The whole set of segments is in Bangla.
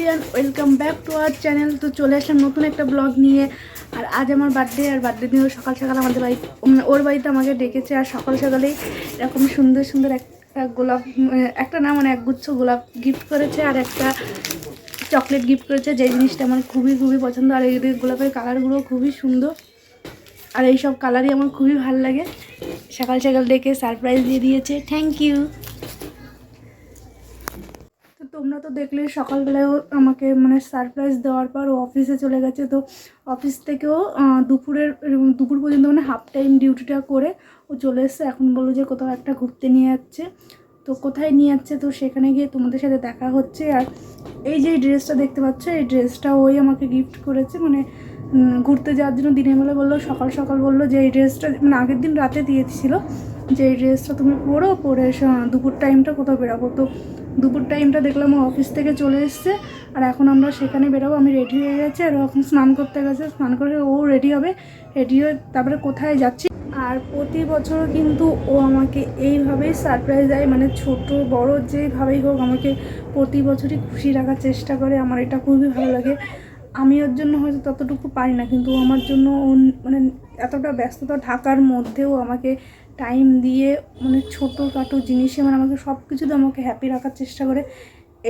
Everyone, welcome back to our channel. তো চলে আসলাম নতুন একটা ব্লগ নিয়ে। আর আজ আমার বার্থডে, আর বার্থডে দিন সকাল সকাল আমাদের বাড়ি ওর বাড়িতে আমাকে ডেকেছে। আর সকাল সকালেই এরকম সুন্দর সুন্দর একটা গোলাপ, একটা না মানে একগুচ্ছ গোলাপ গিফট করেছে, আর একটা চকলেট গিফট করেছে, যে জিনিসটা আমার খুবই খুবই পছন্দ। আর এই গোলাপের কালারগুলো খুবই সুন্দর, আর এই সব কালারই আমার খুবই ভালো লাগে। সকাল সকাল ডেকে সারপ্রাইজ দিয়ে দিয়েছে, থ্যাংক ইউ। তো তোমরা তো দেখলে সকালবেলায়ও আমাকে মানে সারপ্রাইজ দেওয়ার পর ও অফিসে চলে গেছে। তো অফিস থেকেও দুপুর পর্যন্ত মানে হাফ টাইম ডিউটিটা করে ও চলে এসছে। এখন বললো যে কোথাও একটা ঘুরতে নিয়ে যাচ্ছে। তো কোথায় নিয়ে যাচ্ছে তো সেখানে গিয়ে তোমাদের সাথে দেখা হচ্ছে। আর এই যে ড্রেসটা দেখতে পাচ্ছ, এই ড্রেসটা ওই আমাকে গিফট করেছে, মানে ঘুরতে যাওয়ার জন্য দিনের বেলা বললো, সকাল সকাল বললো যে এই ড্রেসটা মানে আগের দিন রাতে দিয়েছিল যে এই ড্রেসটা তুমি পরে দুপুর টাইমটা কোথাও বেরোবো। তো দুপুর টাইমটা দেখলাম ও অফিস থেকে চলে এসছে, আর এখন আমরা সেখানে বেরোবো। আমি রেডি হয়ে গেছি, আর এখন স্নান করতে গেছে, স্নান করে ও রেডি হবে, রেডি হয়ে তারপরে কোথায় যাচ্ছি। আর প্রতি বছর কিন্তু ও আমাকে এইভাবেই সারপ্রাইজ দেয়, মানে ছোট বড় যেভাবেই হোক আমাকে প্রতি বছরই খুশি রাখার চেষ্টা করে। আমার এটা খুবই ভালো লাগে। আমি ওর জন্য হয়তো ততটুকু পারি না, কিন্তু আমার জন্য মানে এতটা ব্যস্ততা ঢাকার মধ্যেও আমাকে টাইম দিয়ে মানে ছোটোখাটো জিনিসে মানে আমাকে সব কিছুতে আমাকে হ্যাপি রাখার চেষ্টা করে।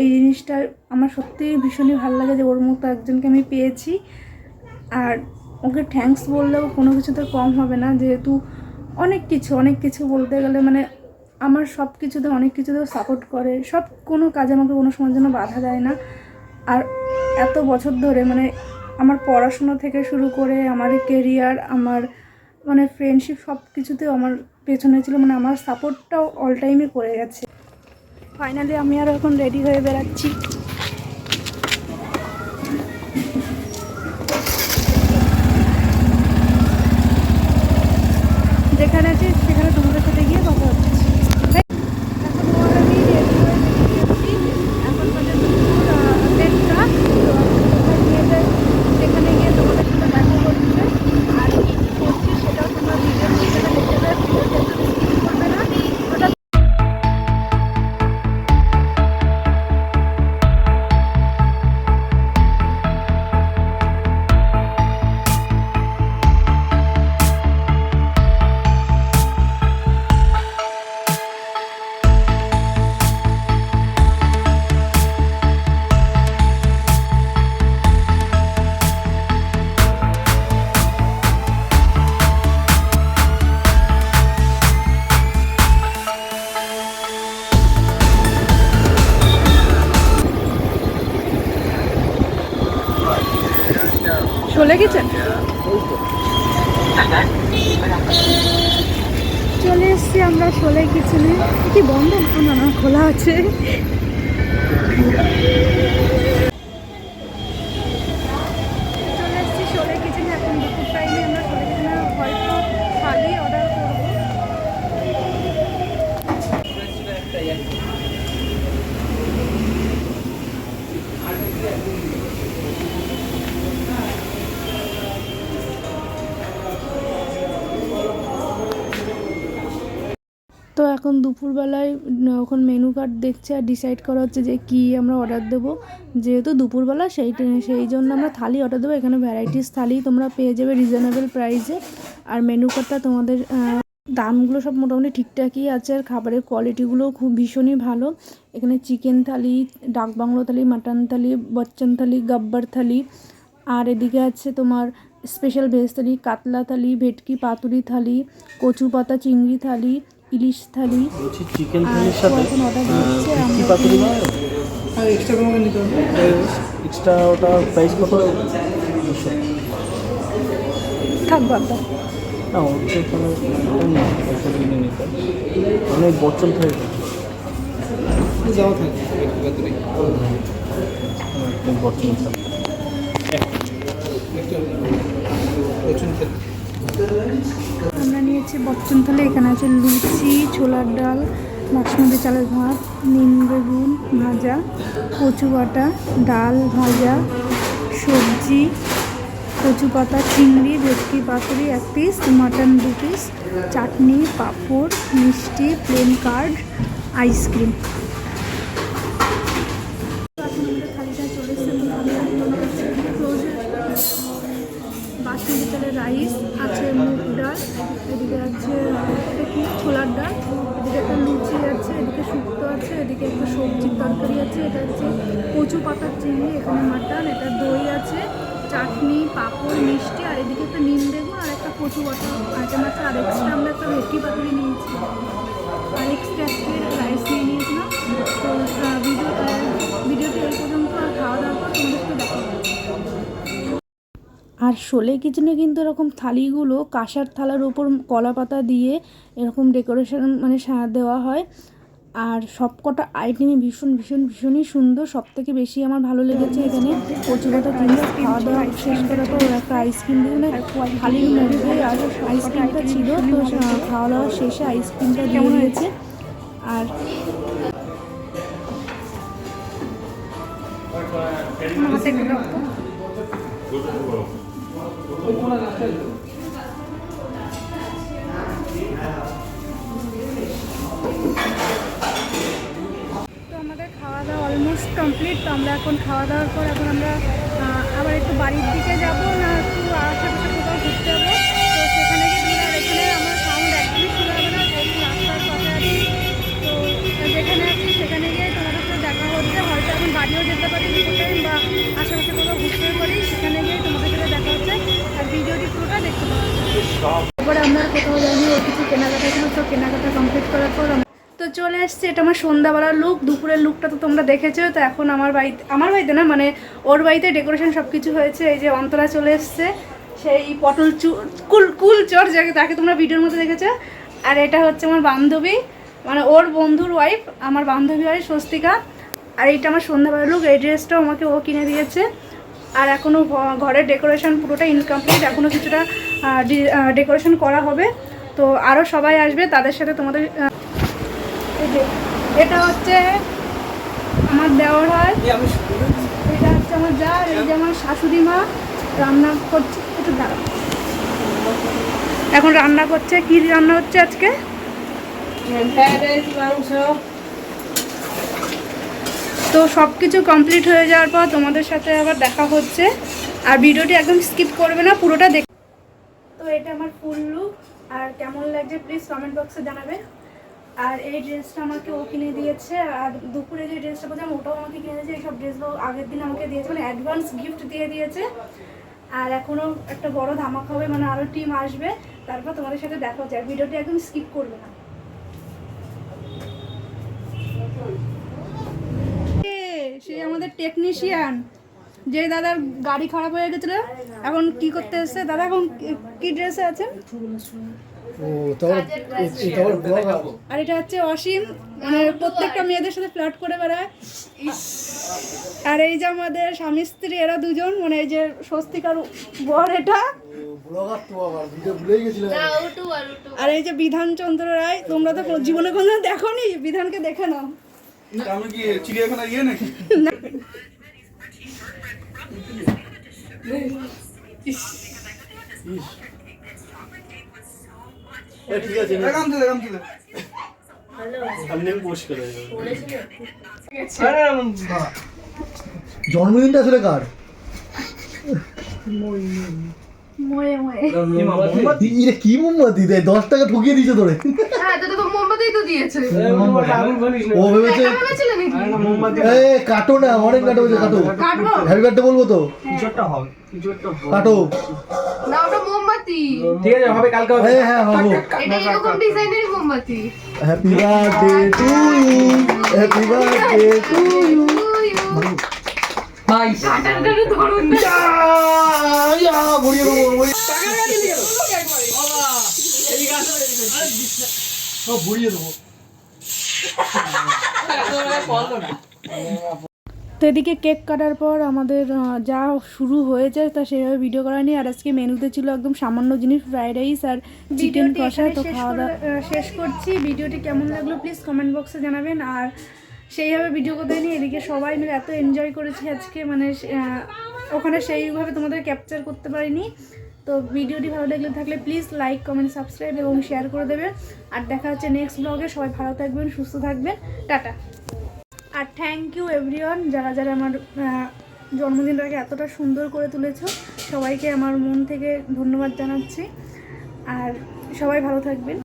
এই জিনিসটা আমার সত্যিই ভীষণই ভালো লাগে যে ওর মতো একজনকে আমি পেয়েছি। আর ওকে থ্যাঙ্কস বললেও কোনো কিছুতে কম হবে না, যেহেতু অনেক কিছু বলতে গেলে মানে আমার সব কিছুতে অনেক কিছুতেও সাপোর্ট করে, সব কোনো কাজে আমাকে কোনো সময়ের জন্য বাধা দেয় না। আর এত বছর ধরে মানে আমার পড়াশোনা থেকে শুরু করে আমার কেরিয়ার, আমার মানে ফ্রেন্ডশিপ, সব কিছুতেও আমার পেছনে ছিল, মানে আমার সাপোর্টটাও অল টাইমই করে গেছে। ফাইনালি আমি আরও এখন রেডি হয়ে বেরাচ্ছি। যেখানে আছি সেখানে তোমাদের সাথে গিয়ে কথা হচ্ছে। এখন ওর আমি রেডি হয়ে বেরিয়েছি, এখন বাজে দুপুর 1:30। তো সেখানে গিয়ে তোমাদের সাথে দেখা করছে। আর কি করছি সেটাও তোমরা ভিডিওর মধ্যে দেখতে পাবে, ভিডিওতে একটু স্কিপ করবে না। ওটা চলে গেছেন, চলে এসছি আমরা শোলে কিচেনে। কি বন্ধ না, না খোলা আছে। চলে এসছি শোলে কিচেনে। এখন দুপুর টাইমে আমরা শোলে কিচেনে হয়তো থালি অর্ডার করবো। তো এখন দুপুরবেলায় এখন মেনু কার্ড দেখছে আর ডিসাইড করা হচ্ছে যে কি আমরা অর্ডার দেবো। যেহেতু দুপুরবেলা সেই জন্য আমরা থালি অর্ডার দেবো। এখানে ভ্যারাইটিস থালি তোমরা পেয়ে যাবে রিজনেবল প্রাইসে। আর মেনু কার্ডটা তোমাদের দামগুলো সব মোটামুটি ঠিকঠাকই আছে, আর খাবারের কোয়ালিটিগুলোও খুব ভীষণই ভালো। এখানে চিকেন থালি, ডাক বাংলো থালি, মাটন থালি, বচ্চন থালি, গাব্বার থালি, আর এদিকে আছে তোমার স্পেশাল ভেজ থালি, কাতলা থালি, ভেটকি পাতুরি থালি, কচু পাতা চিংড়ি থালি, ইলিশ থালি। চিকেন থালির সাথে ভেটকি পাতুরি আর এক্সট্রা কোনো নিতে হবে, এক্সট্রা ওটা প্রাইস কত? 200 থাকবো একদম না, হচ্ছে কোনো কিনে নিতে অনেক বচন থাকে যাওয়া থাকে ভেটকি পাতুরি বচন থাকে। আমরা নিয়েছি বচ্চন থালি। এখানে আছে লুচি, ছোলার ডাল, বাসমতি চালের ভাত, নিম বেগুন ভাজা, কচু বাটা, ডাল ভাজা, সবজি, কচু পাতা চিংড়ি, ভেটকি পাতুরি 1 পিস, মাটন 2 পিস, চাটনি, পাঁপড়, মিষ্টি, প্লেন কার্ড, আইসক্রিম। থালিটা চলে এসেছে, রাইস, আছে মুগ ডাল, এদিকে আছে এটা কি ছোলার ডাল, এদিকে একটা লুচি আছে, এদিকে শুক্তো আছে, এদিকে একটা সবজির তরকারি আছে, এটা হচ্ছে কচু পাতার চিংড়ি, এখানে মাটন, এটা দই আছে, চাটনি, পাঁপড়, মিষ্টি, আর এদিকে একটা নিম বেগুন আর একটা কচু বাটা আইটেম আছে। আর এক্সট্রা আমরা একটা ভেটকি পাতুরি নিয়েছি, আর এক্সট্রা একটা রাইস নিয়ে নিয়েছিলাম। তো ভিডিওটি এই পর্যন্ত, আর খাওয়া দাওয়ার পর তোমাদেরকে দেখাবো। আর শোলে কিচেনে কিন্তু এরকম থালিগুলো কাঁসার থালার উপর কলা পাতা দিয়ে এরকম ডেকোরেশন মানে দেওয়া হয়। আর সব কটা আইটেমই ভীষণই সুন্দর। সব থেকে বেশি আমার ভালো লেগেছে এখানে কচু পাতা জিনিস। খাওয়া দাওয়া শেষ করার পর ওরা একটা আইসক্রিম দিয়ে থালির মধ্যে আর আইসক্রিমটা ছিল, তো খাওয়া দাওয়া শেষে আইসক্রিমটা দিয়ে হয়েছে। আর আমাদের খাওয়া দাওয়া অলমোস্ট কমপ্লিট। তো আমরা এখন খাওয়া দাওয়ার পর এখন আমরা আবার একটু বাড়ির দিকে যাবো, না একটু আশেপাশে কোথাও ঘুরতে যাবো। তো সেখানে গিয়ে আর এখানে আমার সাউন্ড একদমই শোনা যাবে না, যেহেতু রাস্তার পাশে আছি। তো যেখানে আছি সেখানে গিয়ে তোমাদের সাথে দেখা হচ্ছে। হয়তো এখন বাড়িও যেতে পারি কিছু টাইম, বা আশেপাশে কোথাও ঘুরতে পারি, সেখানে গিয়ে তোমাদের সাথে দেখা হচ্ছে। আর ভিডিওটি পুরোটা দেখতে পাবো। তারপরে আমরা কোথাও যাইনি, ওর কিছু কেনাকাটা ছিল, তো কেনাকাটা কমপ্লিট করার পর তো চলে এসছে। এটা আমার সন্ধ্যাবেলার লুক। দুপুরের লুকটা তো তোমরা দেখেছো। তো এখন আমার বাড়িতে না, মানে ওর বাড়িতে ডেকোরেশন সব কিছু হয়েছে। এই যে অন্তরা চলে এসছে, সেই পটল কুল চোর তাকে তোমরা ভিডিওর মধ্যে দেখেছো। আর এটা হচ্ছে আমার বান্ধবী, মানে ওর বন্ধুর ওয়াইফ, আমার বান্ধবী হয় স্বস্তিকা। আর এইটা আমার সন্ধ্যাবেলার লুক। এই ড্রেসটাও আমাকে ও কিনে দিয়েছে। আর এখনও ঘরের ডেকোরেশন পুরোটা ইনকমপ্লিট, এখনও কিছুটা ডেকোরেশন করা হবে। তো আরও সবাই আসবে, তাদের সাথে তোমাদের এটা হচ্ছে আমার দেওর হয়, এটা হচ্ছে আমার যা, এই যে আমার শাশুড়ি মা রান্না করছে। একটু দাঁড়াও, এখন রান্না করছে। কি রান্না হচ্ছে আজকে? মাংস। তো সব কিছু কমপ্লিট হয়ে যাওয়ার পর তোমাদের সাথে আবার দেখা হচ্ছে। আর ভিডিওটি একদম স্কিপ করবে না, পুরোটা দেখ। তো এটা আমার ফুল লুক, আর কেমন লাগছে প্লিজ কমেন্ট বক্সে জানাবে। আর এই ড্রেসটা আমাকে ও কিনে দিয়েছে। আর দুপুরে যে ড্রেসটা বলছিলাম ওটাও আমাকে কিনে দিয়েছে। এইসব ড্রেসগুলো আগের দিন আমাকে দিয়েছে, মানে অ্যাডভান্স গিফট দিয়ে দিয়েছে। আর এখনও একটা বড় ধামাকা হবে, মানে আরও টিম আসবে, তারপর তোমাদের সাথে দেখা হচ্ছে। আর ভিডিওটি একদম স্কিপ করবে না। সে আমাদের টেকনিশিয়ান, যে দাদার গাড়ি খারাপ হয়ে গেছিল, এখন কি করতে এসছে দাদা? এখন কি ড্রেসে আছেন? আর এটা হচ্ছে অসীম, মানে প্রত্যেকটা মেয়েদের সাথে ফ্লার্ট করে বেড়ায়। আর এই যে আমাদের স্বামী স্ত্রী, এরা দুজন, মানে এই যে স্বস্তিকার বর এটা। আর এই যে বিধান চন্দ্র রায়। তোমরা তো জীবনে কোনো দেখোনি, বিধানকে দেখে নাও। চিড়িয়াখানা গিয়ে নাকি? ঠিক আছে, জন্মদিনটা আসলে কার? কি মোমবাতি দেয়? 10 টাকা ঠকিয়ে দিয়েছে তোরে। কাটো না, অনেক কাটো, কাটো। হ্যাপি বার্থডে বলবো তো? কাটো। ঠিক আছে, হবে কালকে। হ্যাঁ হবে। Happy birthday to you, happy birthday to you. ভাই ধরুন না, ঘুরিয়ে দেবো। ঘুরিয়ে দেবো। তো এদিকে কেক কাটার পর আমাদের যা শুরু হয়েছে তা সেভাবে ভিডিও করা নেই। আর আজকে মেনুতে ছিল একদম সামান্য জিনিস, ফ্রাইড রাইস আর চিকেন কষা। তো খাওয়া দাওয়া শেষ করছি। ভিডিওটি কেমন লাগলো প্লিজ কমেন্ট বক্সে জানাবেন। আর সেইভাবে ভিডিও করতে নিয়ে এদিকে সবাই মিলে এত এনজয় করেছি আজকে, মানে ওখানে সেইভাবে তোমাদের ক্যাপচার করতে পারিনি। তো ভিডিওটি ভালো থাকলে প্লিজ লাইক, কমেন্ট, সাবস্ক্রাইব এবং শেয়ার করে দেবেন। আর দেখা হচ্ছে নেক্সট ব্লগে। সবাই ভালো থাকবেন, সুস্থ থাকবেন, টাটা। আর থ্যাংক ইউ এভরিওয়ান, জন্মদিনটাকে এতটা সুন্দর করে তুলেছো। সবাইকে আমার মন থেকে ধন্যবাদ জানাচ্ছি। আর সবাই ভালো থাকবেন।